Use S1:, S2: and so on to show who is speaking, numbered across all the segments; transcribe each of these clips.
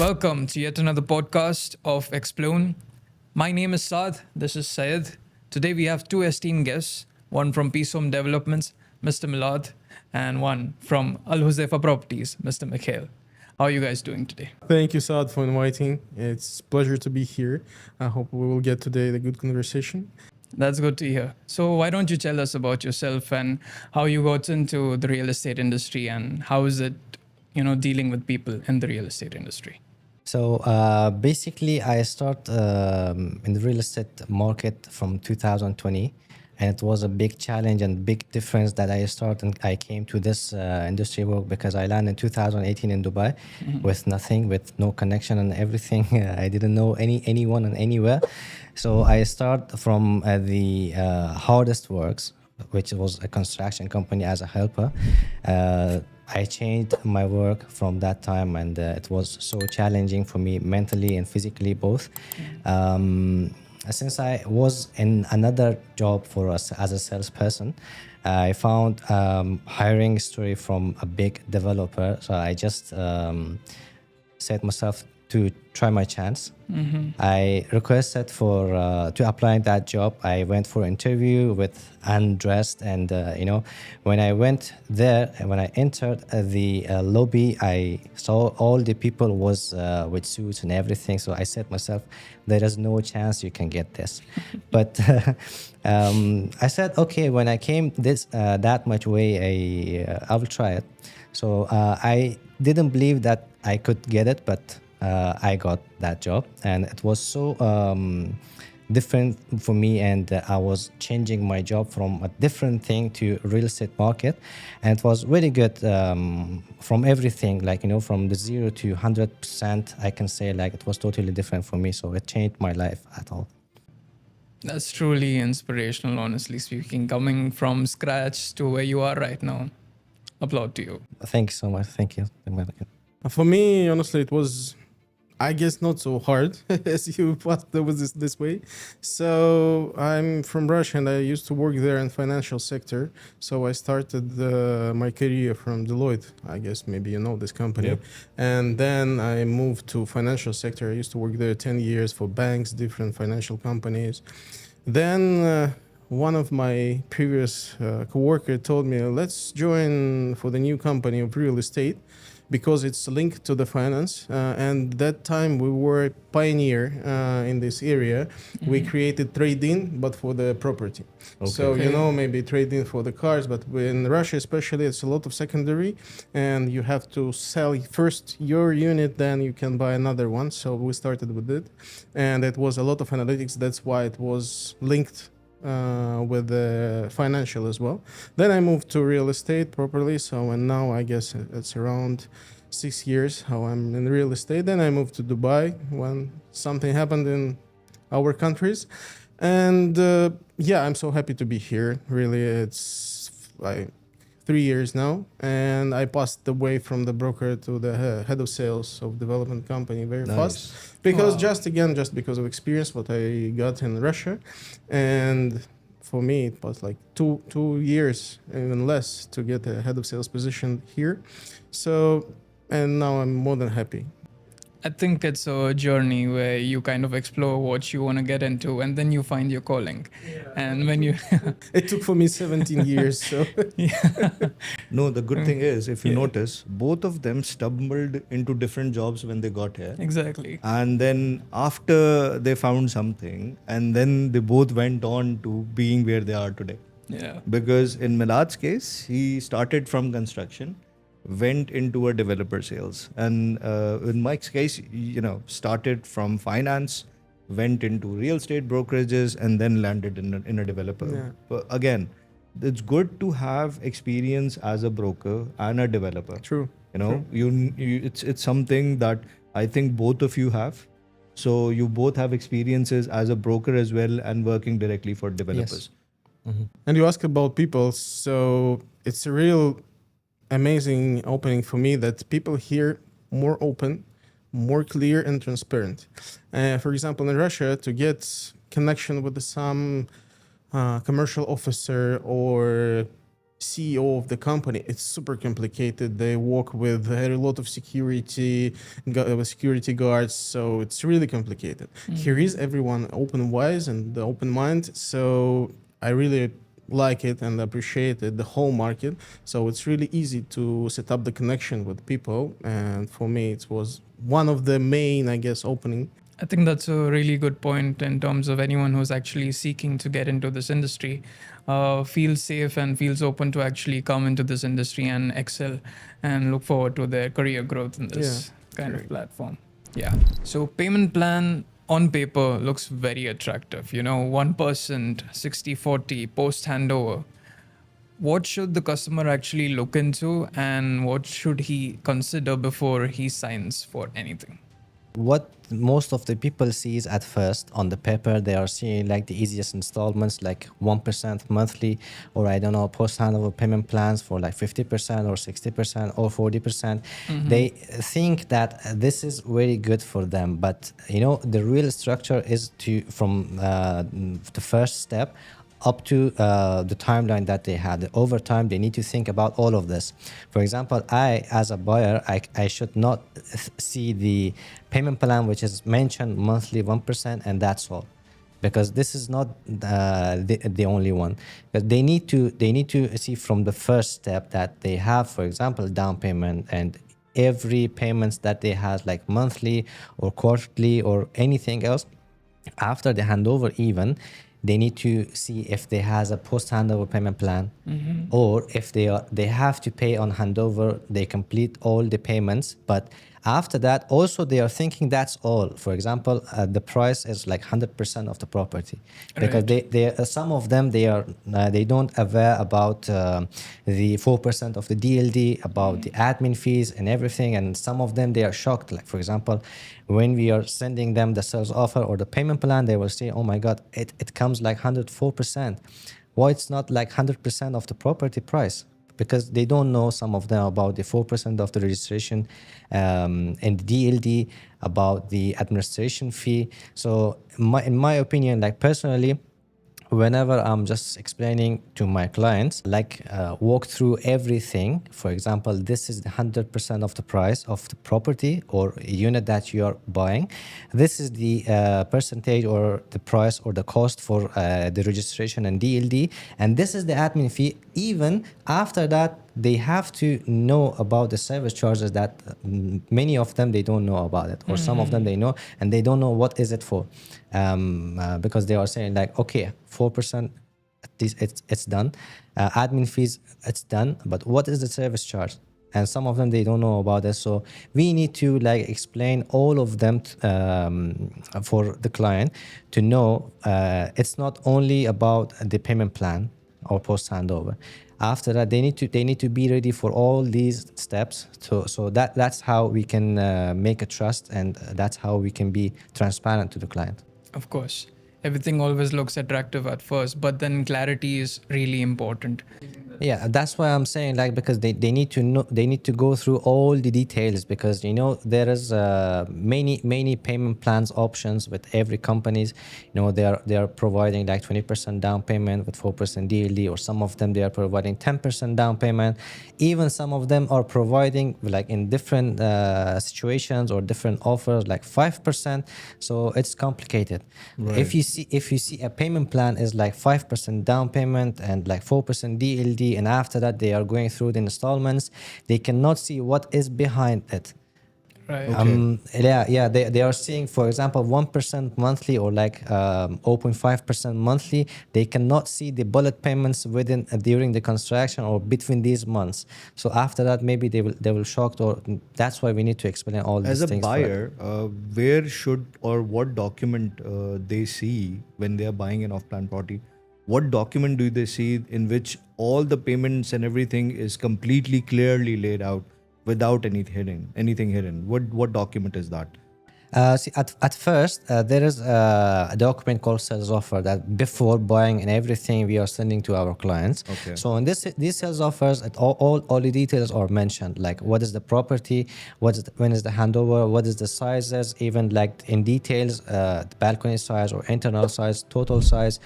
S1: Welcome to yet another podcast of XPLOON. My name is Saad, this is Syed. Today we have two esteemed guests, one from Peace Home Developments, Mr. Milad, and one from Al Huzaifa Properties, Mr. Mikhail. How are you guys doing today?
S2: Thank you, Saad, for inviting. It's a pleasure to be here. I hope we will get today a good conversation.
S1: That's good to hear. So why don't you tell us about yourself and how you got into the real estate industry and how is it, dealing with people in the real estate industry?
S3: So basically, I start in the real estate market from 2020, and it was a big challenge and big difference that I came to this industry work because I landed in 2018 in Dubai with nothing, with no connection and everything. I didn't know anyone and anywhere. So I start from the hardest works, which was a construction company as a helper. I changed my work from that time, and it was so challenging for me mentally and physically both. Since I was in another job for us as a salesperson, I found hiring story from a big developer. So I just set myself to try my chance. I requested for to apply that job. I went for interview with undressed, and when I went there, when I entered the lobby, I saw all the people was with suits and everything. So I said myself, there is no chance you can get this. But I said, okay, when I came that much way, I will try it. So I didn't believe that I could get it, but I got that job, and it was so different for me, and I was changing my job from a different thing to real estate market, and it was really good from everything, from the 0 to 100%. I can say it was totally different for me, so it changed my life at all.
S1: That's truly inspirational, honestly speaking, coming from scratch to where you are right now. Applaud to you.
S3: Thank you so much. Thank you.
S2: For me, honestly, it was, I guess, not so hard as you thought there was this way. So I'm from Russia, and I used to work there in financial sector. So I started my career from Deloitte. I guess maybe you know this company.
S3: Yep.
S2: And then I moved to financial sector. I used to work there 10 years for banks, different financial companies. Then one of my previous coworker told me, let's join for the new company of real estate, because it's linked to the finance. And that time we were a pioneer in this area. We created trade-in, but for the property.
S3: Okay.
S2: So, maybe trade-in for the cars, but in Russia especially, it's a lot of secondary, and you have to sell first your unit, then you can buy another one. So we started with it, and it was a lot of analytics. That's why it was linked with the financial as well. Then I moved to real estate properly. So, and now I guess it's around 6 years how I'm in real estate. Then I moved to Dubai when something happened in our countries. And I'm so happy to be here. Really, it's like 3 years now. And I passed the way from the broker to the head of sales of development company very fast. Because just because of experience, what I got in Russia. And for me, it was like two years, even less, to get a head of sales position here. So, and now I'm more than happy.
S1: I think it's a journey where you kind of explore what you want to get into, and then you find your calling. Yeah. And when you
S2: it took for me 17 years. So
S4: No, the good thing is, if you notice, both of them stumbled into different jobs when they got here.
S1: Exactly.
S4: And then after they found something, and then they both went on to being where they are today.
S1: Yeah.
S4: Because in Milad's case, he started from construction, went into a developer sales. And in Mike's case, started from finance, went into real estate brokerages, and then landed in a developer.
S2: Yeah.
S4: But again, it's good to have experience as a broker and a developer.
S2: True.
S4: It's something that I think both of you have. So you both have experiences as a broker as well and working directly for developers.
S3: Yes.
S2: And you ask about people. So it's a real amazing opening for me that people here more open, more clear and transparent. For example, in Russia, to get connection with some commercial officer or CEO of the company, it's super complicated. They work with a lot of security guards, so it's really complicated. Here is everyone open wise and the open mind, so I really like it and appreciate it, the whole market. So it's really easy to set up the connection with people, and for me, it was one of the main, I guess, opening.
S1: I think that's a really good point in terms of anyone who's actually seeking to get into this industry, feels safe and feels open to actually come into this industry and excel and look forward to their career growth in this kind of platform. Yeah. So payment plan on paper looks very attractive. 1%, 60/40 post handover. What should the customer actually look into, and what should he consider before he signs for anything?
S3: What most of the people sees at first on the paper, they are seeing like the easiest installments, like 1% monthly, or I don't know, post handover payment plans for like 50% or 60% or 40%. They think that this is very good for them, but the real structure is from the first step up to the timeline that they had. Over time, they need to think about all of this. For example, I, as a buyer, I should not see the payment plan which is mentioned monthly 1% and that's all, because this is not the only one. But they need to see from the first step that they have, for example, down payment and every payments that they have, like monthly or quarterly or anything else. After the handover, even they need to see if they has a post handover payment plan, or if they have to pay on handover, they complete all the payments. But after that, also they are thinking that's all. For example, the price is like 100% of the property, because they some of them they don't aware about the 4% of the DLD, about the admin fees and everything, and some of them they are shocked. Like for example, when we are sending them the sales offer or the payment plan, they will say, oh my god, it comes like 104%. Why it's not like 100% of the property price? Because they don't know, some of them, about the 4% of the registration and the DLD, about the administration fee. So in my opinion, like personally, whenever I'm just explaining to my clients, like walk through everything. For example, this is the 100% of the price of the property or unit that you are buying. This is the percentage or the price or the cost for the registration and DLD. And this is the admin fee. Even after that, they have to know about the service charges that many of them, they don't know about it, or some of them they know and they don't know what is it for, because they are saying like, okay, 4%, it's done, admin fees, it's done, but what is the service charge? And some of them, they don't know about it. So we need to like explain all of them for the client to know it's not only about the payment plan or post handover. After that, they need to be ready for all these steps. So that's how we can make a trust, and that's how we can be transparent to the client.
S1: Of course, everything always looks attractive at first, but then clarity is really important.
S3: Yeah, that's why I'm saying, like, because they need to know, they need to go through all the details, because there is many payment plans options with every companies. They are providing like 20% down payment with 4% DLD, or some of them they are providing 10% down payment. Even some of them are providing, like in different situations or different offers, like 5%. So it's complicated.
S4: Right.
S3: If you see a payment plan is like 5% down payment and like 4% DLD, and after that they are going through the installments, they cannot see what is behind it.
S1: Right.
S3: They are seeing, for example, 1% monthly or like 0.5% monthly. They cannot see the bullet payments during the construction or between these months. So after that, maybe they will shocked, or that's why we need to explain all these
S4: As
S3: things.
S4: a buyer, where should or what document they see when they are buying an off-plan property? What document do they see in which all the payments and everything is completely clearly laid out without anything hidden? What document is that?
S3: See, at first, there is a document called sales offer that before buying and everything we are sending to our clients.
S4: Okay.
S3: So in these sales offers, all the details are mentioned, like what is the property, when is the handover, what is the sizes, even like in details, the balcony size or internal size, total size,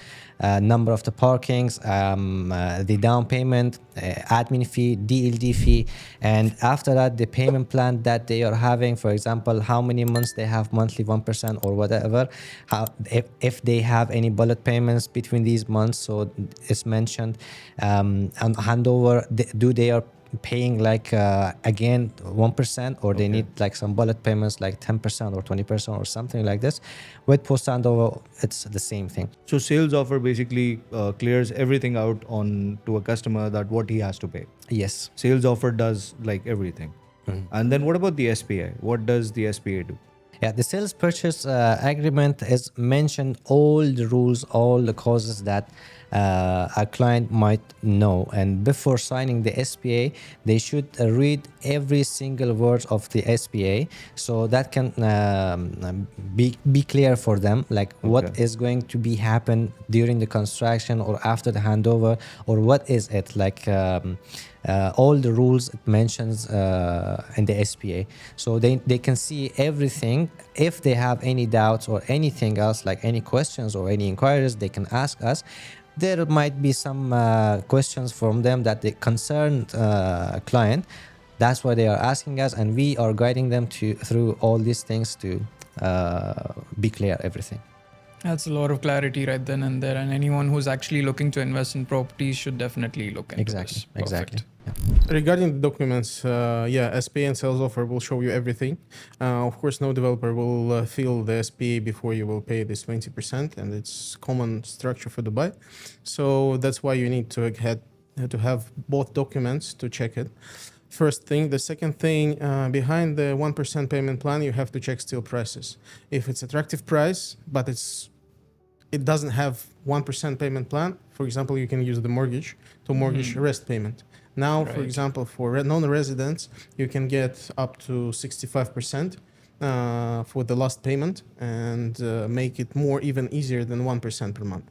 S3: number of the parkings, the down payment, admin fee, DLD fee, and after that the payment plan that they are having. For example, how many months they have monthly 1% or whatever. How if they have any bullet payments between these months, so it's mentioned. And handover, do they are paying like again 1%, or they need like some bullet payments like 10% or 20% or something like this. With post handover, it's the same thing.
S4: So sales offer basically clears everything out on to a customer that what he has to pay.
S3: Yes.
S4: Sales offer does like everything. And then what about the SPA? What does the SPA do?
S3: Yeah, the sales purchase agreement is mentioned all the rules, all the causes that a client might know. And before signing the SPA, they should read every single word of the SPA, so that can be clear for them, like what is going to be happen during the construction or after the handover, or what is it like. All the rules it mentions in the SPA, so they can see everything. If they have any doubts or anything else, like any questions or any inquiries, they can ask us. There might be some questions from them that they concern client. That's why they are asking us, and we are guiding them through all these things to be clear everything.
S1: That's a lot of clarity right then and there. And anyone who's actually looking to invest in properties should definitely look into this.
S3: Exactly.
S1: Perfect.
S3: Yeah.
S2: Regarding the documents, SPA and sales offer will show you everything. Of course, no developer will fill the SPA before you will pay this 20%, and it's common structure for Dubai. So that's why you need to have both documents to check it. First thing. The second thing, behind the 1% payment plan, you have to check still prices. If it's attractive price, but it doesn't have 1% payment plan, for example, you can use the mortgage to mortgage rest payment. Now, for example, for non-residents, you can get up to 65% for the last payment, and make it more even easier than 1% per month.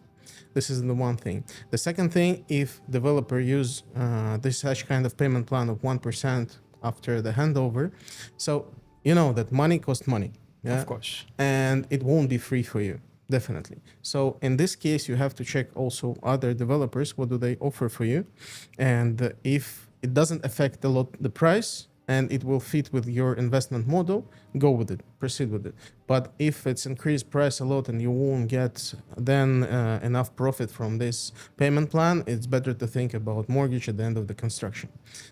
S2: This is the one thing. The second thing, if developer use this such kind of payment plan of 1% after the handover, so you know that money costs money. Yeah?
S1: Of course.
S2: And it won't be free for you. Definitely. So in this case, you have to check also other developers. What do they offer for you? And if it doesn't affect a lot the price and it will fit with your investment model, go with it, proceed with it. But if it's increased price a lot and you won't get then enough profit from this payment plan, it's better to think about mortgage at the end of the construction.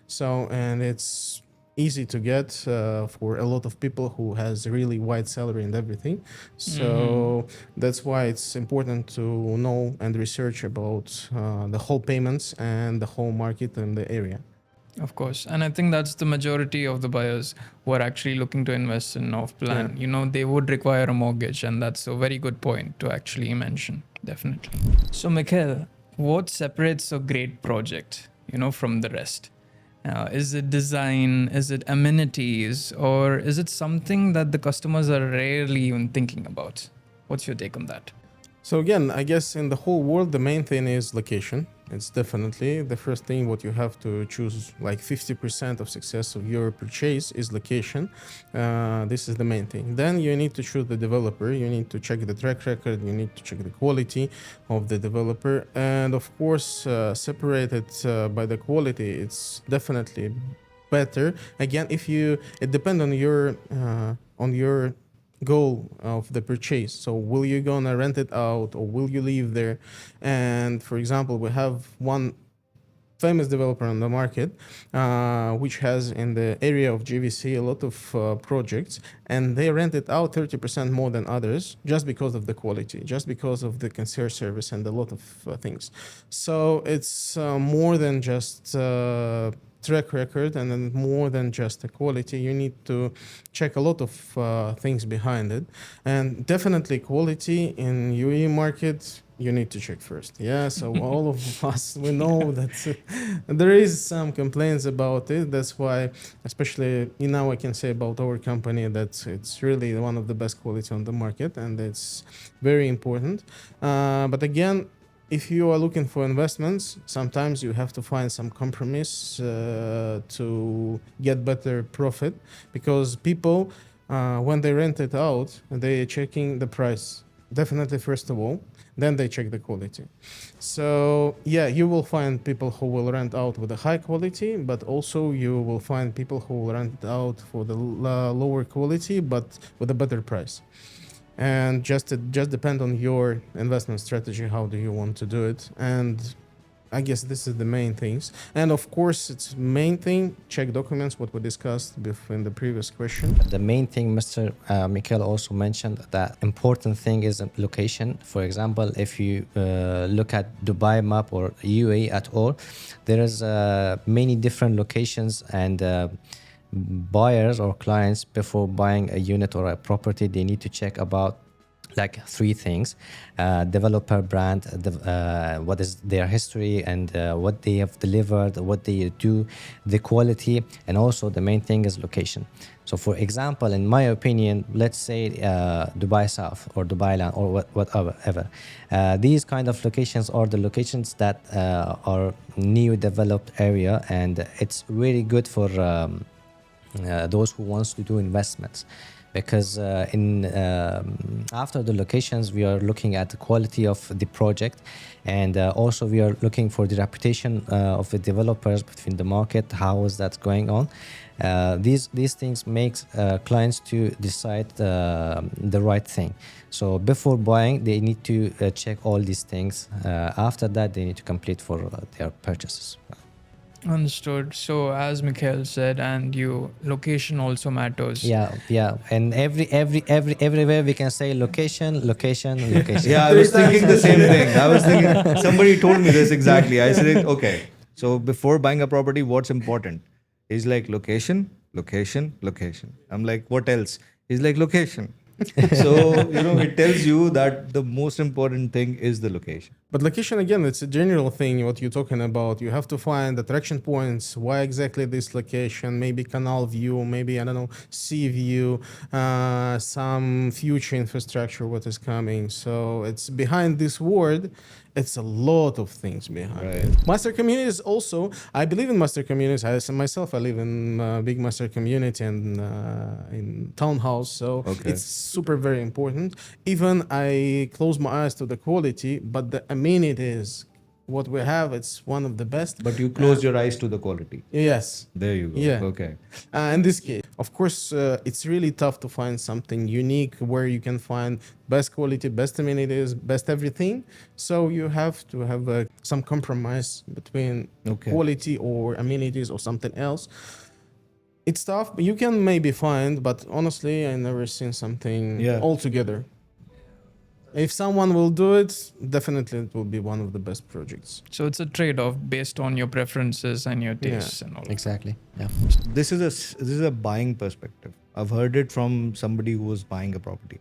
S2: So, and it's easy to get for a lot of people who has really wide salary and everything. So that's why it's important to know and research about the whole payments and the whole market and the area.
S1: Of course. And I think that's the majority of the buyers who are actually looking to invest in off plan.
S2: Yeah.
S1: You know, they would require a mortgage, and that's a very good point to actually mention. Definitely. So, Mikhail, what separates a great project, from the rest? Is it design? Is it amenities? Or is it something that the customers are rarely even thinking about? What's your take on that?
S2: So again, I guess in the whole world, the main thing is location. It's definitely the first thing what you have to choose. Like 50% of success of your purchase is location. This is the main thing. Then you need to choose the developer. You need to check the track record. You need to check the quality of the developer. And of course, separated by the quality, it's definitely better. Again, it depends on your goal of the purchase. So will you gonna rent it out or will you live there? And for example, we have one famous developer on the market which has in the area of GVC a lot of projects, and they rent it out 30% more than others just because of the quality, just because of the concierge service and a lot of things. So it's more than just track record, and then more than just the quality. You need to check a lot of things behind it, and definitely quality in UAE market you need to check first. Yeah, so all of us, we know that there is some complaints about it. That's why, especially now I can say about our company that it's really one of the best quality on the market, and it's very important. But again, if you are looking for investments, sometimes you have to find some compromise to get better profit, because people, when they rent it out, they are checking the price. Definitely, first of all, then they check the quality. So yeah, you will find people who will rent out with a high quality, but also you will find people who will rent out for the lower quality, but with a better price. And just depend on your investment strategy. How do you want to do it? And I guess this is the main things. And of course, it's main thing, check documents, what we discussed in the previous question.
S3: The main thing Mr. Mikhail also mentioned, that important thing is location. For example, if you look at Dubai map or UAE at all, there is many different locations, and buyers or clients, before buying a unit or a property, they need to check about like three things: developer brand, what is their history, and what they have delivered, what they do, the quality, and also the main thing is location. So for example, in my opinion, let's say Dubai South or Dubai Land or whatever, these kind of locations are the locations that are new developed area, and it's really good for those who wants to do investments. Because after the locations, we are looking at the quality of the project, and also we are looking for the reputation of the developers between the market. How is that going on? These things makes clients to decide the right thing. So before buying, they need to check all these things. After that, they need to complete for their purchases.
S1: Understood. So as Mikhail said, and you, location also matters.
S3: Yeah, and everywhere we can say location.
S4: Yeah, I was thinking the same thing. I was thinking, somebody told me this exactly. I said, okay, so before buying a property, what's important? He's like, location. I'm like, what else? He's like, location. So, it tells you that the most important thing is the location.
S2: But location, again, it's a general thing, what you're talking about. You have to find attraction points. Why exactly this location? Maybe canal view, maybe, I don't know, sea view, some future infrastructure, what is coming. So it's behind this word, it's a lot of things behind it. Master communities also, I believe in master communities. I myself, I live in a big master community and in townhouse. So it's super very important. Even I close my eyes to the quality, but the amenities, what we have, it's one of the best.
S4: But you close your eyes to the quality.
S2: Yes.
S4: There you go.
S2: Yeah.
S4: Okay.
S2: In this case, of course, it's really tough to find something unique where you can find best quality, best amenities, best everything. So you have to have some compromise between quality or amenities or something else. It's tough. You can maybe find, but honestly, I never seen something altogether. If someone will do it, definitely it will be one of the best projects.
S1: So it's a trade-off based on your preferences and your tastes and all.
S3: Exactly. Yeah.
S4: This is a buying perspective. I've heard it from somebody who was buying a property.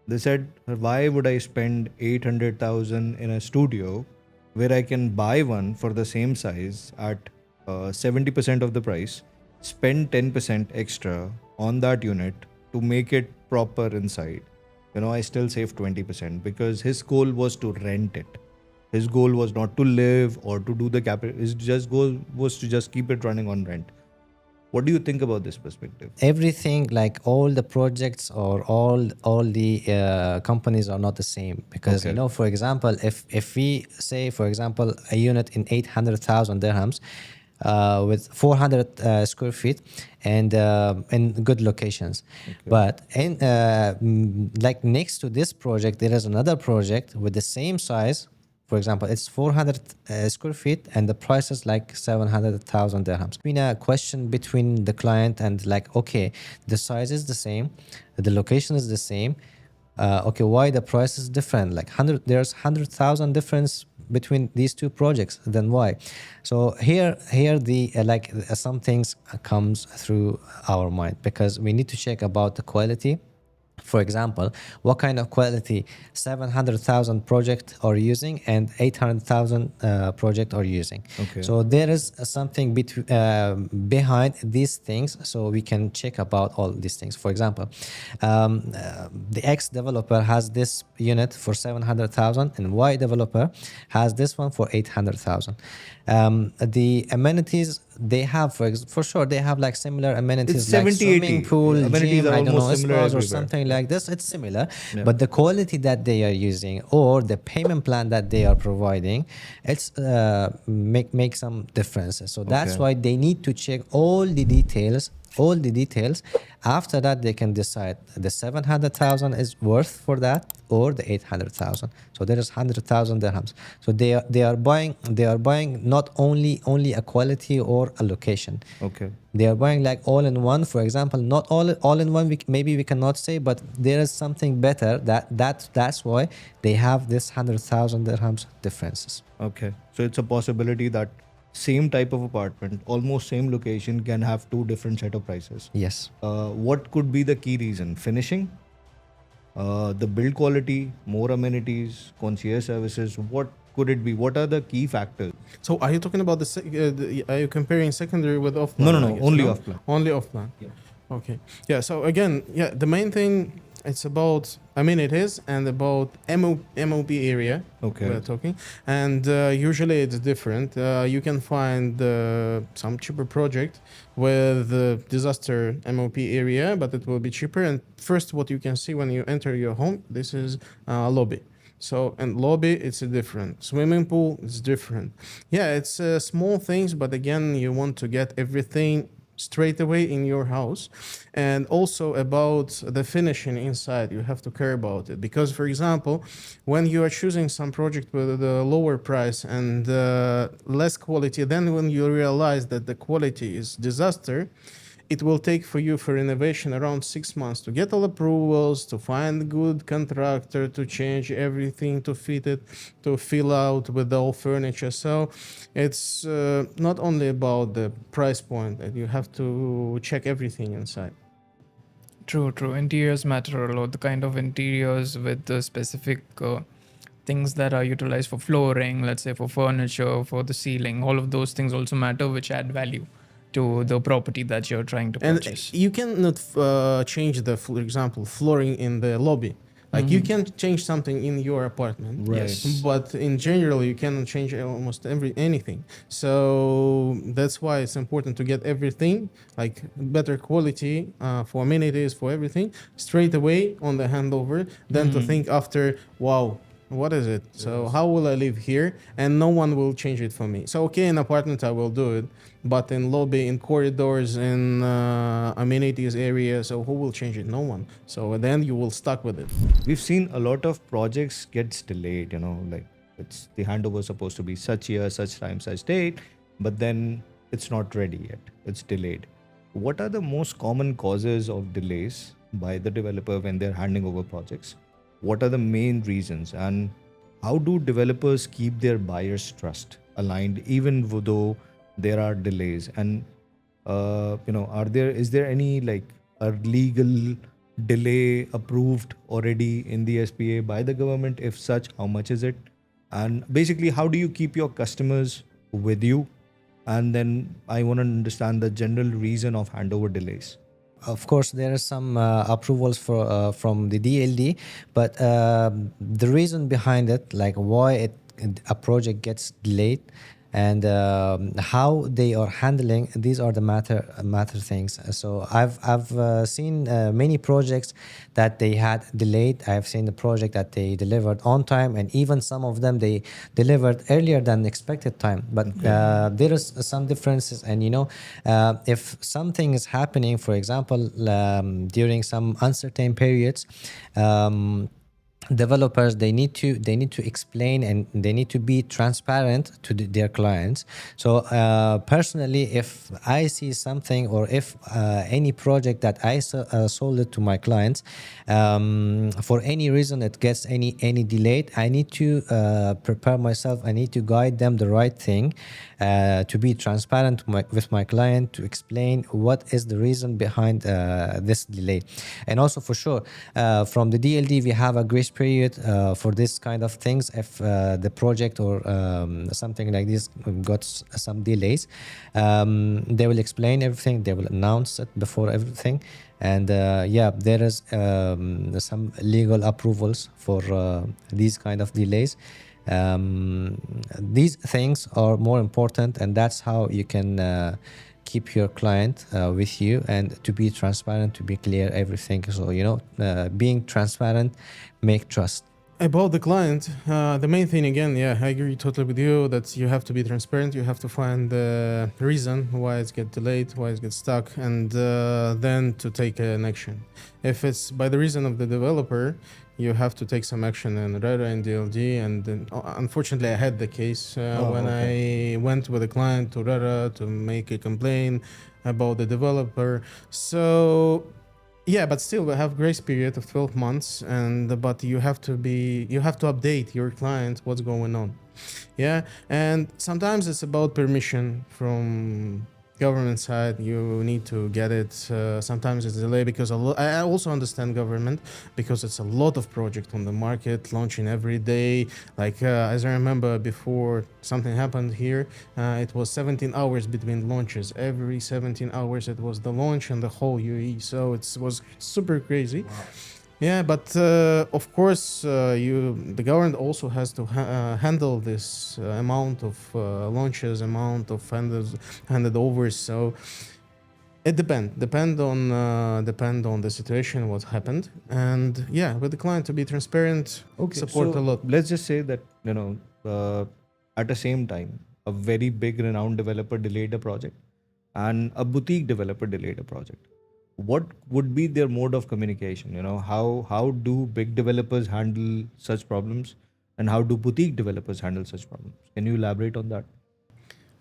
S4: They said, why would I spend 800,000 in a studio where I can buy one for the same size at 70% of the price, spend 10% extra on that unit to make it proper inside? I still save 20% because his goal was to rent it. His goal was not to live or to do the capital. His goal was to just keep it running on rent. What do you think about this perspective?
S3: Everything, like all the projects or all the companies are not the same, because for example, if we say, for example, a unit in 800,000 dirhams with 400 square feet and in good locations, but in like next to this project there is another project with the same size. For example, it's 400 square feet and the price is like 700,000 dirhams. Been a question between the client and like, okay, the size is the same, the location is the same. Why the price is different? Like there's 100,000 difference between these two projects, then why? So here the some things comes through our mind, because we need to check about the quality. For example, what kind of quality 700,000 project are using and 800,000 project are using.
S4: Okay.
S3: So there is something behind these things, so we can check about all these things. For example, the X developer has this unit for 700,000 and Y developer has this one for 800,000. The amenities they have, for sure, they have like similar amenities,
S4: It's
S3: like
S4: 70,
S3: swimming
S4: 80.
S3: pool,
S4: Amenities
S3: gym,
S4: are
S3: I don't know,
S4: almost similar
S3: spas or
S4: everywhere.
S3: something like this. It's similar,
S4: Yeah.
S3: but the quality that they are using or the payment plan that they are providing, it's make some differences. So that's
S4: Okay.
S3: why they need to check all the details. After that, they can decide the 700,000 is worth for that or the 800,000. So there is 100,000 dirhams. So they are buying not only a quality or a location.
S4: Okay.
S3: They are buying like all in one. For example, not all in one. Maybe we cannot say, but there is something better. That's why they have this 100,000 dirhams differences.
S4: Okay. So it's a possibility that same type of apartment, almost same location, can have two different set of prices.
S3: Yes.
S4: What could be the key reason? Finishing, the build quality, more amenities, concierge services. What could it be? What are the key factors?
S2: So are you talking about are you comparing secondary with off-plan?
S4: No,
S2: I guess,
S4: only off-plan.
S2: Only off-plan.
S4: Yeah.
S2: Okay. Yeah. So again, yeah, the main thing it's about amenities and about MOP area.
S4: Okay.
S2: We're talking, and usually it's different. You can find some cheaper project with disaster MOP area, but it will be cheaper. And first, what you can see when you enter your home, this is a lobby. So in lobby, it's a different. Swimming pool, it's different. Yeah, it's small things, but again, you want to get everything straight away in your house. And also about the finishing inside, you have to care about it. Because, for example, when you are choosing some project with a lower price and less quality, then when you realize that the quality is disaster, it will take for you for renovation around 6 months to get all approvals, to find good contractor, to change everything, to fit it, to fill out with all furniture. So it's not only about the price point, that you have to check everything inside.
S1: True. Interiors matter a lot. The kind of interiors with the specific things that are utilized for flooring, let's say for furniture, for the ceiling, all of those things also matter, which add value to the property that you're trying to
S2: And
S1: purchase.
S2: you cannot change for example, flooring in the lobby. Like you can change something in your apartment,
S4: Right.
S1: Yes.
S2: but in general you cannot change almost anything. So that's why it's important to get everything like better quality for amenities, for everything straight away on the handover, than to think after, wow, what is it? So how will I live here? And no one will change it for me. So okay, in apartment I will do it, but in lobby, in corridors, in amenities area, so who will change it? No one. So then you will stuck with it.
S4: We've seen a lot of projects gets delayed, like it's the handover supposed to be such year, such time, such date, but then it's not ready yet. It's delayed. What are the most common causes of delays by the developer when they're handing over projects? What are the main reasons, and how do developers keep their buyers' trust aligned even though there are delays? And is there any like a legal delay approved already in the SPA by the government? If such, how much is it? And basically, how do you keep your customers with you? And then I want to understand the general reason of handover delays.
S3: Of course, there are some approvals from the DLD, but the reason behind it, like why a project gets delayed, and how they are handling these are the matter things. So I've seen many projects that they had delayed. I've seen the project that they delivered on time, and even some of them they delivered earlier than expected time. But there is some differences, and if something is happening, for example, during some uncertain periods. developers, they need to explain and they need to be transparent to their clients. So personally, if I see something, or if any project that I sold it to my clients, for any reason it gets any delayed, I need to prepare myself. I need to guide them the right thing, to be transparent with my client, to explain what is the reason behind this delay. And also, for sure, from the DLD, we have a grace period for this kind of things. If the project or something like this got some delays, they will explain everything. They will announce it before everything. And yeah, there is some legal approvals for these kind of delays. These things are more important, and that's how you can keep your client with you, and to be transparent, to be clear, everything. So, being transparent make trust.
S2: About the client, the main thing, again, yeah, I agree totally with you that you have to be transparent. You have to find the reason why it gets delayed, why it gets stuck, and then to take an action. If it's by the reason of the developer, you have to take some action in RARA and DLD. And then, unfortunately, I had the case when I went with a client to RARA to make a complaint about the developer. So yeah, but still we have grace period of 12 months, but you have to update your client what's going on. Yeah, and sometimes it's about permission from government side. You need to get it. Sometimes it's delayed because I also understand government, because it's a lot of project on the market launching every day. Like as I remember before something happened here, it was 17 hours between launches. Every 17 hours it was the launch and the whole UAE. So it was super crazy. Wow. Yeah, but of course, the government also has to handle this amount of launches, amount of handed overs. So it depend on the situation, what happened, and yeah, with the client to be transparent, support a lot.
S4: Let's just say that at the same time, a very big renowned developer delayed a project, and a boutique developer delayed a project. What would be their mode of communication? How do big developers handle such problems, and how do boutique developers handle such problems? Can you elaborate on that?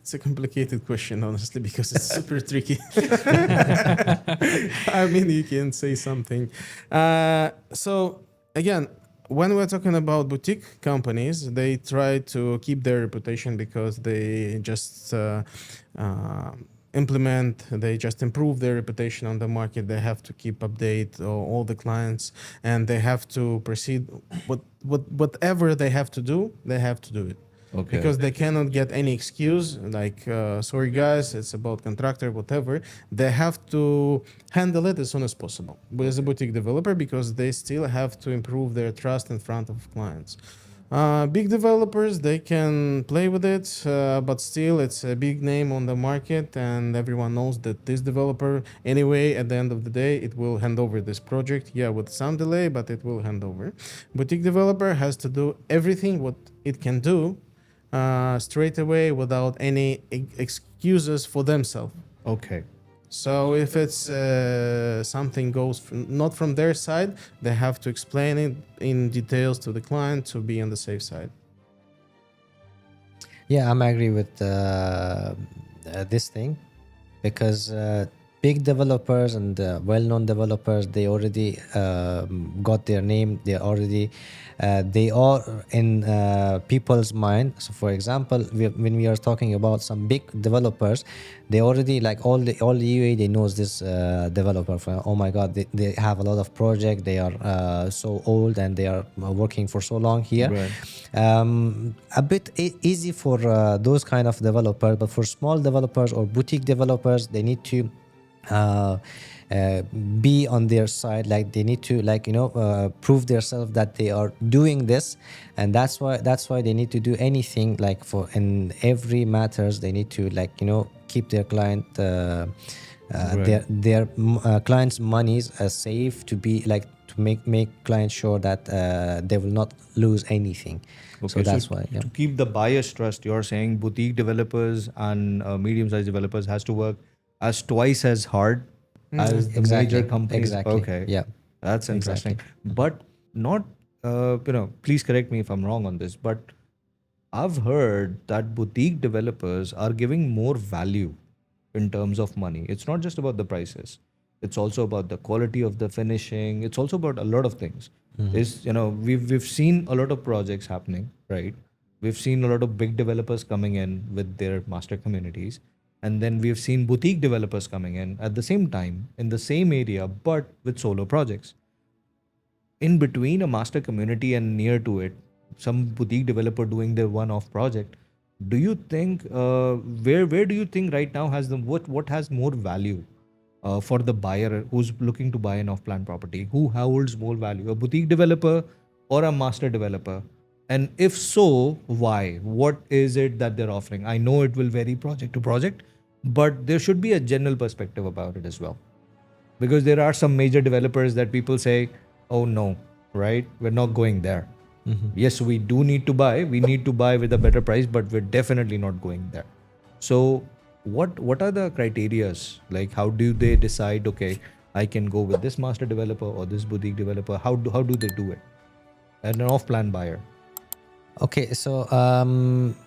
S2: It's a complicated question, honestly, because it's super tricky. I mean, you can say something. So again, when we're talking about boutique companies, they try to keep their reputation because they just they just improve their reputation on the market. They have to keep update all the clients, and they have to proceed whatever they have to do it. Okay. Because they cannot get any excuse like sorry guys, it's about contractor, whatever. They have to handle it as soon as possible with a boutique developer, because they still have to improve their trust in front of clients. Big developers, they can play with it, but still it's a big name on the market, and everyone knows that this developer, anyway, at the end of the day, it will hand over this project. Yeah, with some delay, but it will hand over. Boutique developer has to do everything what it can do straight away without any excuses for themselves.
S4: Okay.
S2: So if it's something goes not from their side, they have to explain it in details to the client to be on the safe side.
S3: Yeah, I'm agree with this thing, because big developers and well-known developers, they already got their name. They are in people's mind. So for example, when we are talking about some big developers, they already, like all the UAE, they knows this developer. Oh my god, they have a lot of project. They are so old, and they are working for so long here. Right. A bit easy for those kind of developers, but for small developers or boutique developers, they need to be on their side. Like they need to prove themselves that they are doing this, and that's why they need to do anything, like for in every matters they need to keep their client right. their clients' monies safe, to be to make clients sure that they will not lose anything. Okay, so that's why
S4: to keep the buyer's trust, you're saying boutique developers and medium-sized developers has to work as twice as hard as the major companies.
S3: Exactly.
S4: Okay.
S3: Yeah.
S4: That's interesting. Exactly. But not please correct me if I'm wrong on this, but I've heard that boutique developers are giving more value in terms of money. It's not just about the prices. It's also about the quality of the finishing. It's also about a lot of things. We've seen a lot of projects happening, right? We've seen a lot of big developers coming in with their master communities. And then we've seen boutique developers coming in at the same time in the same area, but with solo projects. In between a master community and near to it, some boutique developer doing their one-off project. Do you think where do you think right now has the what has more value for the buyer who's looking to buy an off-plan property? Who holds more value, a boutique developer or a master developer? And if so, why? What is it that they're offering? I know it will vary project to project, but there should be a general perspective about it as well. Because there are some major developers that people say, oh no, right? We're not going there. Yes, we do need to buy. We need to buy with a better price, but we're definitely not going there. So what are the criterias? Like, how do they decide, okay, I can go with this master developer or this boutique developer? How do they do it? And an off-plan buyer.
S3: Okay, so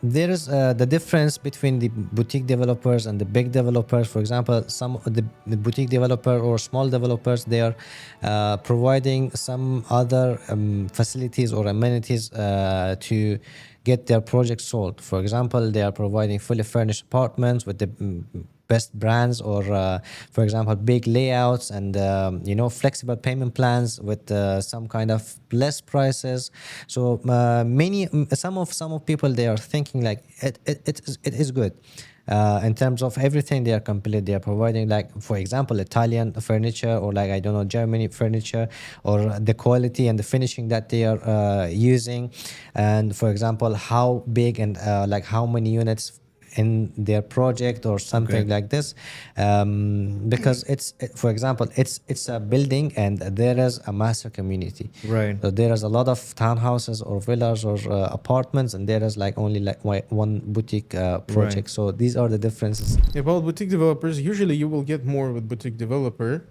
S3: there is the difference between the boutique developers and the big developers. For example, some of the boutique developer or small developers, they are providing some other facilities or amenities to get their project sold. For example, they are providing fully furnished apartments with the best brands, or for example, big layouts and flexible payment plans with some kind of less prices. So some of people, they are thinking like it is good. In terms of everything, they are complete. They are providing, like, for example, Italian furniture, or like, I don't know, Germany furniture, or the quality and the finishing that they are using, and for example, how big and like how many units in their project or something like this, because for example, it's a building and there is a master community,
S4: Right.
S3: so there is a lot of townhouses or villas or apartments, and there is like only like one boutique project.
S4: Right.
S3: So these are the differences.
S2: About boutique developers, usually you will get more with boutique developer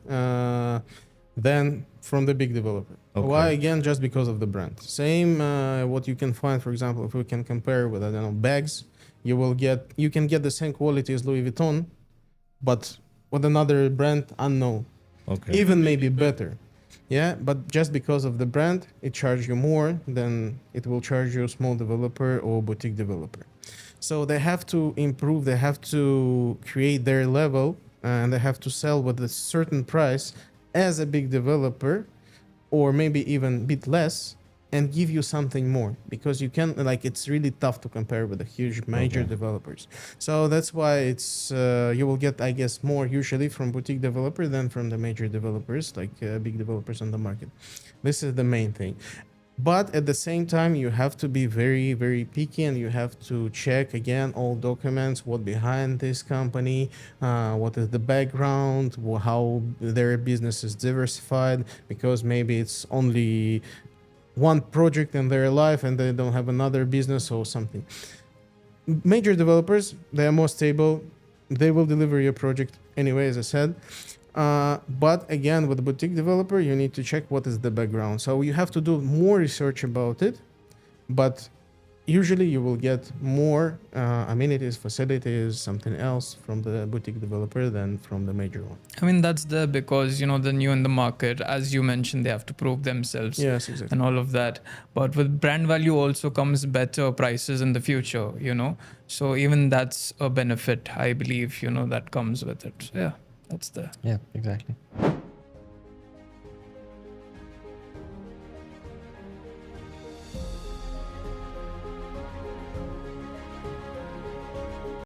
S2: than from the big developer.
S4: Okay.
S2: Why? Again, just because of the brand. Same what you can find, for example, if we can compare with, I don't know, bags, you can get the same quality as Louis Vuitton, but with another brand unknown.
S4: Okay.
S2: Even maybe better. Yeah, but just because of the brand, it charges you more than it will charge you a small developer or boutique developer. So they have to improve, they have to create their level, and they have to sell with a certain price as a big developer, or maybe even a bit less, and give you something more, because you can, like, it's really tough to compare with the huge major developers. So that's why it's you will get, I guess, more usually from boutique developer than from the major developers, like big developers on the market. This is the main thing. But at the same time, you have to be very, very picky, and you have to check again all documents, what behind this company, what is the background, how their business is diversified, because maybe it's only one project in their life and they don't have another business or something. Major developers, they are more stable. They will deliver your project anyway, as I said. But again, with a boutique developer, you need to check what is the background. So you have to do more research about it. But usually you will get more amenities, facilities, something else from the boutique developer than from the major one.
S1: I mean, that's there because, they're new in the market. As you mentioned, they have to prove themselves.
S2: Yes, exactly.
S1: And all of that. But with brand value also comes better prices in the future, So even that's a benefit, I believe, that comes with it. So yeah, that's there.
S3: Yeah, exactly.